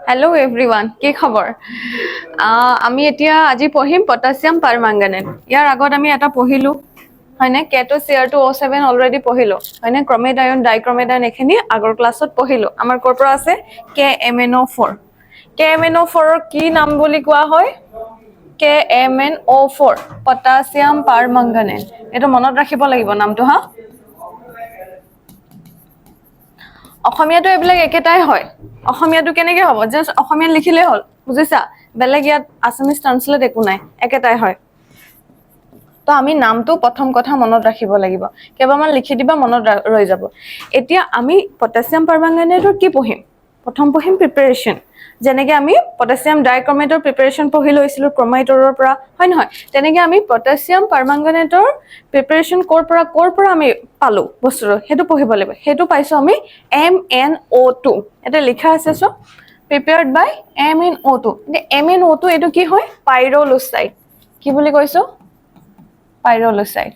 Hello everyone, কি খবৰ? আমি এতিয়া আজি পঢ়িম পটাছিয়াম পাৰমাঙ্গানেট। ইয়াৰ আগত আমি এটা পঢ়িলো, হয়নে? K2 Cr2 O7 অলৰেডি পঢ়িলো, হয়নে? ক্ৰমেট আয়ন ডাইক্ৰমেট আয়ন এখিনি আগৰ ক্লাছত পঢ়িলো। আমাৰ কৰ পৰা আছে KMnO4. KMnO4 ৰ কি নাম বুলি কোৱা হয়? KMnO4, potassium পাৰমাঙ্গানেট। এটা মনত ৰাখিব লাগিব নামটো হা। অসমীয়াটো এবিলাক একেটাই হয়। অসমীয়াটো কেনেকৈ হ'ব? জাস্ট অসমীয়া লিখিলে হ'ল, বুজিছা? বেলেগ ইয়াত আসামিজ ট্ৰান্সলেট একো নাই, একেটাই হয়। তো আমি নামটো প্ৰথম কথা মনত ৰাখিব লাগিব। কেইবাৰমান লিখি দিবা মনত ৰৈ যাব। এতিয়া আমি পটাছিয়াম পাৰমাঙ্গানেটৰ কি পঢ়িম? প্ৰথম পঢ়িম প্ৰিপাৰেচন। যেনেকৈ আমি পটাছিয়াম ডাইক্ৰমেটৰ প্ৰিপাৰেচন পঢ়ি লৈছিলোঁ ক্ৰমাইটৰৰ পৰা, হয় নহয়? তেনেকৈ আমি পটাছিয়াম পাৰমাঙ্গানেটৰ প্ৰিপাৰেচন ক'ৰ পৰা আমি পালোঁ বস্তুটো, সেইটো পঢ়িব লাগিব। সেইটো পাইছোঁ আমি MnO2। এটা লিখা আছে চোৱা, প্ৰিপেয়াৰ্ড বাই MnO2। এতিয়া MnO2 এইটো কি হয়? পাইৰলুচাইড। কি বুলি কৈছোঁ? পাইৰলুচাইড।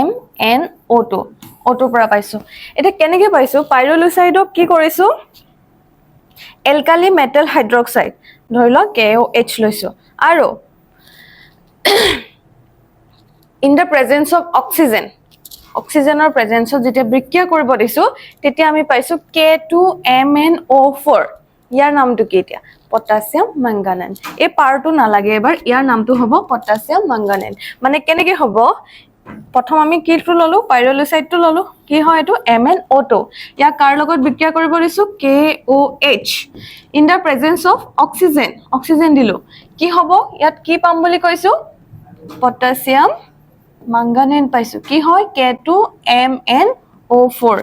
MnO2, O2 পৰা পাইছোঁ। এতিয়া কেনেকৈ পাইছোঁ? পাইৰলুচাইডক কি কৰিছোঁ? এলকালি মেটেল হাইড্ৰক্সাইড, ধৰি লওক KOH লৈছোঁ, আৰু in the presence of oxygen, অক্সিজেনৰ প্ৰেজেন্সত যেতিয়া বিক্ৰিয়া কৰিব দিছোঁ, তেতিয়া আমি পাইছোঁ K2MnO4। ইয়াৰ নামটো কি এতিয়া? পটাছিয়াম মাঙ্গানেট। এই পাৰটো নালাগে এবাৰ, ইয়াৰ নামটো হ'ব পটাছিয়াম মাঙ্গানেট। মানে কেনেকৈ হ'ব? প্ৰথম আমি কিটো ললোঁ? পাইৰলুচাইডটো ললোঁ। কি হয় এইটো? MnO2। ইয়াক কাৰ লগত বিক্ৰিয়া কৰিব দিছোঁ? KOH। In the presence of oxygen, oxygen দিলোঁ। কি হ'ব? ইয়াত কি পাম বুলি কৈছোঁ? পটাছিয়াম মাঙ্গানেট পাইছোঁ। কি হয়? K2MnO4।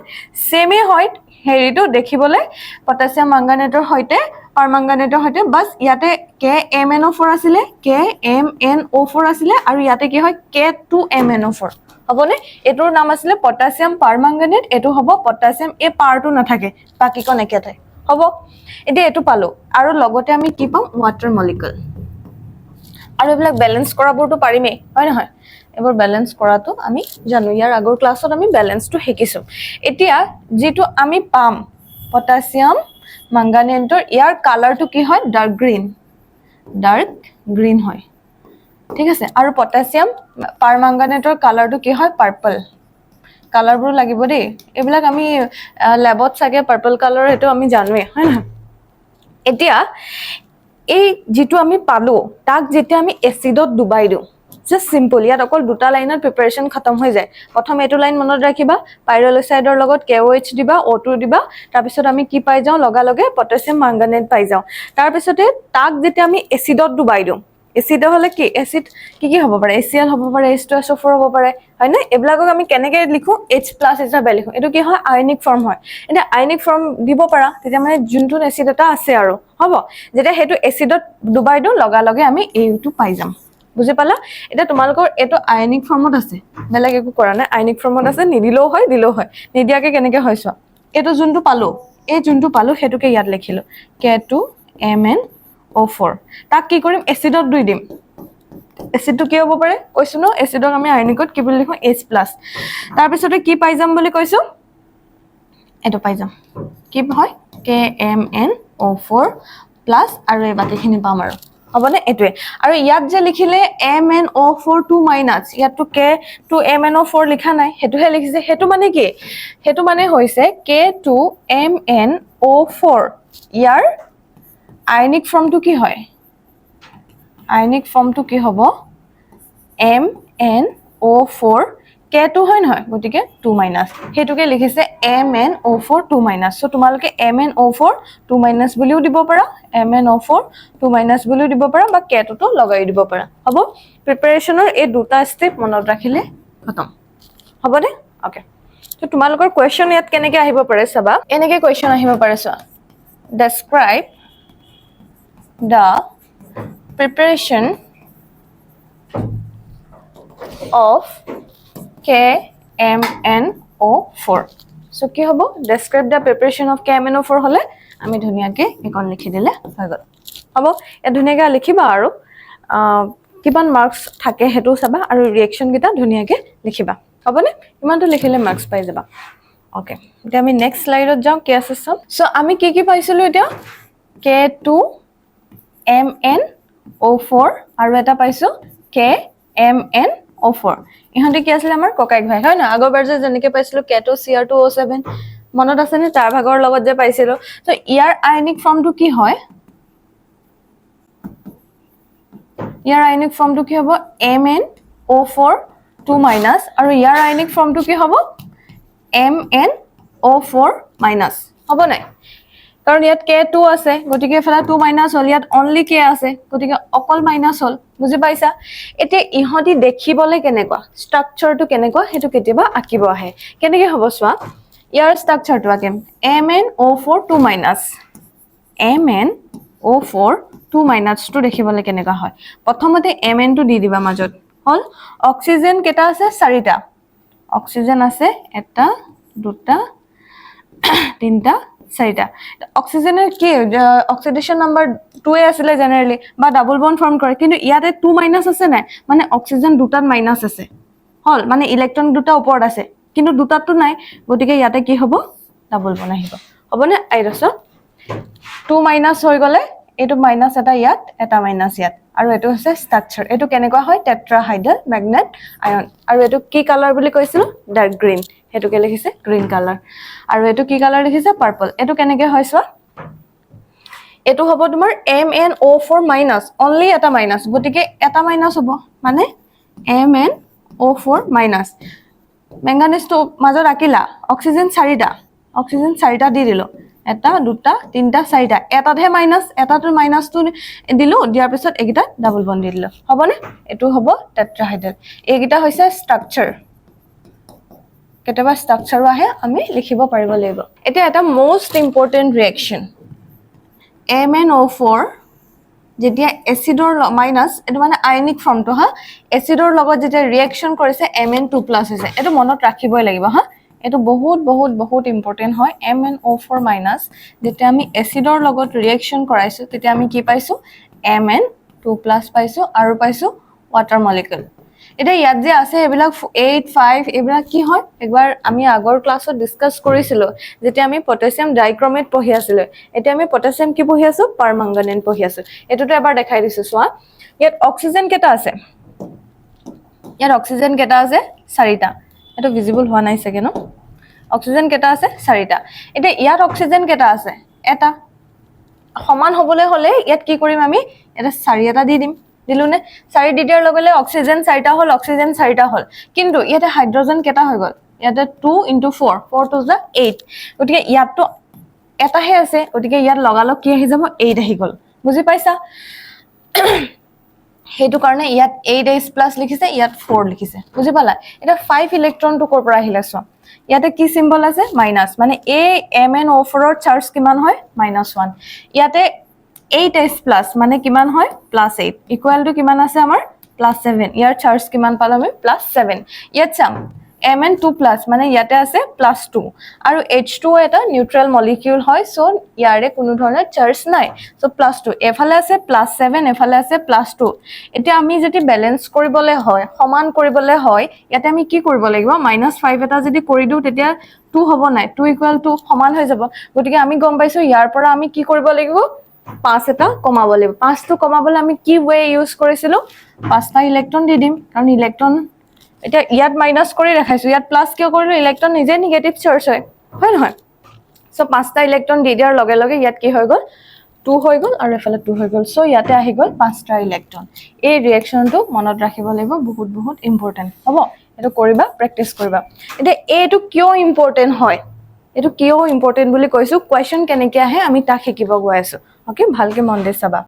সেমে হয় হেৰিটো দেখিবলৈ পটাছিয়াম মাঙ্গানেটৰ সৈতে পাৰমাঙ্গানেটৰ সৈতে, বাস ইয়াতে KMnO4 আছিলে, KMnO4 আছিলে, আৰু ইয়াতে কি হয়? K2MnO4। হ'বনে? এইটোৰ নাম আছিলে পটাছিয়াম পাৰমাঙ্গানেট, এইটো হ'ব পটাছিয়াম। এই পাৰটো নাথাকে, বাকীখন একেটাই হ'ব। এতিয়া এইটো পালোঁ, আৰু লগতে আমি কি পাম? Water molecule. আৰু এইবিলাক বেলেন্স কৰাবোৰতো পাৰিমেই, হয় নহয়? এইবোৰ বেলেন্স কৰাটো আমি জানো, ইয়াৰ আগৰ ক্লাছত আমি বেলেন্সটো শিকিছোঁ। এতিয়া যিটো আমি পাম পটাছিয়াম মাঙ্গানেটৰ, ইয়াৰ কালাৰটো কি হয়? ডাৰ্ক গ্ৰীণ হয়, ঠিক আছে? আৰু পটাছিয়াম পাৰমাঙ্গানেটৰ কালাৰটো কি হয়? পাৰ্পল। কালাৰবোৰ লাগিব দেই, এইবিলাক আমি লেবত চাগে পাৰ্পল কালাৰ, সেইটো আমি জানোৱেই, হয় নহয়? এতিয়া এই যিটো আমি পালোঁ, তাক যেতিয়া আমি এচিডত ডুবাই দিওঁ, জাষ্ট চিম্পল, ইয়াত অকল দুটা লাইনত প্ৰিপাৰেচন খতম হৈ যায়। প্ৰথম এইটো লাইন মনত ৰাখিবা, পাইৰলুচাইডৰ লগত KOH দিবা, O2 দিবা, তাৰপিছত আমি কি পাই যাওঁ? লগালগে পটাছিয়াম মাঙ্গানেট পাই যাওঁ। তাৰপিছতে তাক যেতিয়া আমি এচিডত ডুবাই দিওঁ, এচিড হ'লে কি? এচিড কি হ'ব পাৰে? HCl হ'ব পাৰে, H2SO4 হ'ব পাৰে, হয়নে? এইবিলাকক আমি কেনেকৈ লিখোঁ? H+ হিচাপে লিখোঁ। এইটো কি হয়? আয়নিক ফৰ্ম হয়। এতিয়া আয়নিক ফৰ্ম দিব পাৰা, তেতিয়া মানে যোনটো এচিড এটা আছে আৰু হ'ব, যেতিয়া সেইটো এচিডত ডুবাই দিওঁ, লগালগে আমি এইটো পাই যাম। বুজি পালা? এতিয়া তোমালোকৰ এইটো আয়নিক ফৰ্মত আছে, বেলেগ একো কৰা নাই, আয়নিক ফৰ্মত আছে। নিদিলেও হয়, দিলেও হয়। নিদিয়াকে কেনেকৈ হয় চোৱা, এইটো যোনটো পালোঁ, এই যোনটো পালোঁ সেইটোকে ইয়াত লিখিলোঁ, K2MnO4। তাক কি কৰিম? এচিডত দুই দিম। এচিডটো কি হ'ব পাৰে? কৈছোঁ ন, এচিডক আমি আয়নিকত কি বুলি লিখোঁ? H+। তাৰপিছতে কি পাই যাম বুলি কৈছোঁ? এইটো পাই যাম। কি হয়? KMnO4+, আৰু এই বাকীখিনি পাম আৰু, হ'বনে? এইটোৱে। আৰু ইয়াত যে লিখিলে MnO4₂-, ইয়াততো K2MnO4 লিখা নাই, সেইটোহে লিখিছে। সেইটো মানে কি? সেইটো মানে হৈছে K2MnO4, ইয়াৰ আয়নিক ফৰ্মটো কি হয়? আয়নিক ফৰ্মটো কি হ'ব? MnO4, K2 হয় নহয়, গতিকে 2-, সেইটোকে লিখিছে MnO4₂-। চ' তোমালোকে MnO4₂- বুলিও দিব পাৰা, MnO4₂- বুলিও দিব পাৰা, বা K2টো লগাই দিব পাৰা, হ'ব? প্ৰিপাৰেচনৰ এই দুটা ষ্টেপ মনত ৰাখিলে খতম, হ'বনে? অ'কে। তো তোমালোকৰ কুৱেশ্যন ইয়াত কেনেকৈ আহিব পাৰে চাবা, এনেকৈ কুৱেশ্যন আহিব পাৰে চোৱা, describe the preparation of KMnO4. So কি হ'ব? Describe the preparation of KMnO4 হ'লে আমি ধুনীয়াকৈ এইকণ লিখি দিলে হৈ গ'ল, হ'ব? ইয়াত ধুনীয়াকৈ লিখিবা, আৰু কিমান মাৰ্কছ থাকে সেইটো চাবা, আৰু ৰিয়েকশ্যনকেইটা ধুনীয়াকৈ লিখিবা, হ'বনে? ইমানটো লিখিলে মাৰ্কছ পাই যাবা। অ'কে, এতিয়া আমি নেক্সট শ্লাইডত যাওঁ। কি আছে চাম। চ' আমি কি পাইছিলোঁ এতিয়া? K2MnO4 আৰু এটা পাইছো KMnO4 ইহঁতে কি আছিল আমাৰ ককাইক ভাই হয় না আগৰবাৰ যে যেনেকৈ পাইছিলো K2Cr2O7 মনত আছে নে তাৰ ভাগৰ লগত যে পাইছিলো তো ইয়াৰ আয়নিক ফৰ্মটো কি হয় ইয়াৰ আয়নিক ফৰ্মটো কি হ'ব MnO4 2- আৰু ইয়াৰ আয়নিক ফৰ্মটো কি হ'ব MnO4- হ'ব নাই কাৰণ ইয়াত K2 আছে গতিকে এফালে 2- হ'ল ইয়াত অনলি K আছে গতিকে অকল মাইনাস হ'ল বুজি পাইছা এতিয়া ইহঁতি দেখিবলে কেনেকুৱা ষ্ট্ৰাকচাৰটো কেনেকুৱা হেতু কেতিয়াবা আকিব আহে কেনেকৈ হ'ব চোৱা ইয়াৰ ষ্ট্ৰাকচাৰটো আকিম MnO4 2- MnO4 2- টো দেখিবলে কেনেকুৱা হয় প্ৰথমতে Mn টো দি দিবা মাজত হল অক্সিজেন কেটা আছে 4টা অক্সিজেন আছে 1 2 3 4টা অক্সিজেনৰ কি অক্সিডেশন নাম্বাৰ 2 এ আছিল জেনাৰেলি বা ডাবল বন্ড ফৰ্ম কৰে কিন্তু ইয়াতে 2- আছে নাই মানে অক্সিজেন দুটাত মাইনাস আছে হল মানে ইলেক্ট্ৰন দুটা ওপৰত আছে কিন্তু দুটাতো নাই গতিকে ইয়াতে কি হ'ব ডাবল বন্ড আহিব হ'বনে আইৰছ 2- হৈ গলে এটো মাইনাস এটা ইয়াত এটা মাইনাস ইয়াত আৰু এটো হৈছে ষ্ট্ৰাকচাৰ এটো কেনেকুৱা হয় টেট্ৰাহাইড্ৰেল ম্যাগনেট আয়ন আৰু এটো কি কালাৰ বুলি কৈছিল ডাৰ্ক গ্ৰীন হেতুকে লিখিছে গ্ৰীন কালাৰ আৰু এটো কি কালাৰ লিখিছে পাৰ্পল এটো কেনেকৈ হয় চোৱা এটো হ'ব তোমাৰ MnO4- অনলি এটা মাইনাস গতিকে এটা মাইনাস হ'ব মানে MnO4- মেংগানিজটো মাজত ৰাখিলা অক্সিজেন 4টা অক্সিজেন 4টা দি দিলো 1 2 3 4টা এটাতহে মাইনাস এটাটো মাইনাসটো দিলো দিয়াৰ পিছত একিটা ডাবল বন্ড দি দিলো হ'বনে এটো হ'ব টেট্ৰাহাইড্ৰেল এইকিটা হৈছে ষ্ট্ৰাকচাৰ কেতিয়াবা ষ্ট্ৰাকচাৰো আহে আমি লিখিব পাৰিব লাগিব এটা এটা মোস্ট ইম্পৰ্টেন্ট ৰিঅ্যাকশন MnO4 যেতিয়া এসিডৰ মাইনাস এটো মানে আয়নিক ফৰ্মটো হা এসিডৰ লগত যেতিয়া ৰিঅ্যাকশন কৰিছে Mn2+ হৈছে এটো মনত ৰাখিবই লাগিব হা এটো বহুত বহুত বহুত ইম্পৰ্টেন্ট হয় MnO4- যেতিয়া আমি এসিডৰ লগত ৰিঅ্যাকশন কৰাইছো তেতিয়া আমি কি পাইছো Mn2+ পাইছো আৰু পাইছো ওয়াটাৰ মলিকিউল এটা ইয়াত যে আছে এবিলাক 8 5 এবিলাক কি হয় একবাৰ আমি আগৰ ক্লাছত ডিসকাস কৰিছিলো যেতিয়া আমি পটাছিয়াম ডাইক্ৰোমেট পঢ়ি আছিল এতিয়া আমি পটাছিয়াম কি পঢ়ি আছো পাৰমাংগানেট পঢ়ি আছো এটোটো এবাৰ দেখাই দিছো চোৱা ইয়াত অক্সিজেন কেটা আছে ইয়াত অক্সিজেন কেটা আছে 4টা এটো ভিজিবল হোৱা নাই সকে ন অক্সিজেন কেটা আছে 4টা এতিয়া ইয়াত অক্সিজেন কেটা আছে এটা সমান হবলৈ হলে ইয়াত কি কৰিম আমি এটা 4 এটা দি দিম দিলুনে 4 দি দিয়াৰ লগলে অক্সিজেন 4টা হল অক্সিজেন 4টা হল কিন্তু ইয়াতে হাইড্ৰোজেন কেটা হৈ গল ইয়াতে 2 * 4 4 to the 8 গতিকে ইয়াতটো এটাহে আছে গতিকে ইয়াত লগালগ কি আহি যাব 8 আহি গল বুজি পাইছা হেতু কাৰণে ইয়াত 8H+ লিখিছে ইয়াত 4 লিখিছে বুজি পালা এটা 5 ইলেক্ট্ৰন টু কৰ পৰা আহিলে চ ইয়াতে কি সিম্বল আছে মাইনাস মানে এই MnO4 ৰ চাৰ্জ কিমান হয় -1 ইয়াতে 8H+ মানে কিমান হয় +8 ইকুৱেল টু কিমান আছে আমাৰ +7 ইয়াৰ চাৰ্জ কিমান পালো আমি +7 ইয়াত চাম Mn2+ মানে ইয়াতে আছে +2 আৰু H2 এটা নিউট্ৰেল মলিকিউল হয় সো ইয়াৰে কোনো ধৰণৰ চাৰ্জ নাই সো +2 এফালে আছে +7 এফালে আছে +2 এতিয়া আমি যদি ব্যালেন্স কৰিবলে হয় সমান কৰিবলে হয় ইয়াতে আমি কি কৰিব লাগিব -5 এটা যদি কৰি দিও তেতিয়া 2 হ'ব নাই 2 = 2 সমান হৈ যাব গতিকে আমি গম পাইছো ইয়াৰ পৰা আমি কি কৰিব লাগিব 5 এটা কমাব লাগিব 5 টো কমাবলে আমি কি ওয়ে ইউজ কৰিছিলো 5টা ইলেক্ট্ৰন দি দিম কাৰণ ইলেক্ট্ৰন এটা ইয়াত মাইনাস কৰি ৰাখাইছো ইয়াত প্লাস কিয় কৰিলো ইলেক্ট্ৰন নিজে নেগেটিভ চাৰ্জ হয় হয় নহয় সো 5টা ইলেক্ট্ৰন দি দিয়াৰ লগে লগে ইয়াত কি হৈ গল 2 হৈ গল আৰু এফালে 2 হৈ গল সো ইয়াতে আহি গল 5টা ইলেক্ট্ৰন এই ৰিঅ্যাকশনটো মনত ৰাখিব লাগিব বহুত বহুত ইম্পৰ্টেন্ট হ'ব এটো কৰিবা প্ৰ্যাকটিস কৰিবা এটা এটো কিয় ইম্পৰ্টেন্ট হয় এটো কিয় ইম্পৰ্টেন্ট বুলি কৈছো কোৱেশ্চন কেনেকৈ আহে আমি তাক শিকিব গৈ আছো ওকে ভালকে মন দি চাবা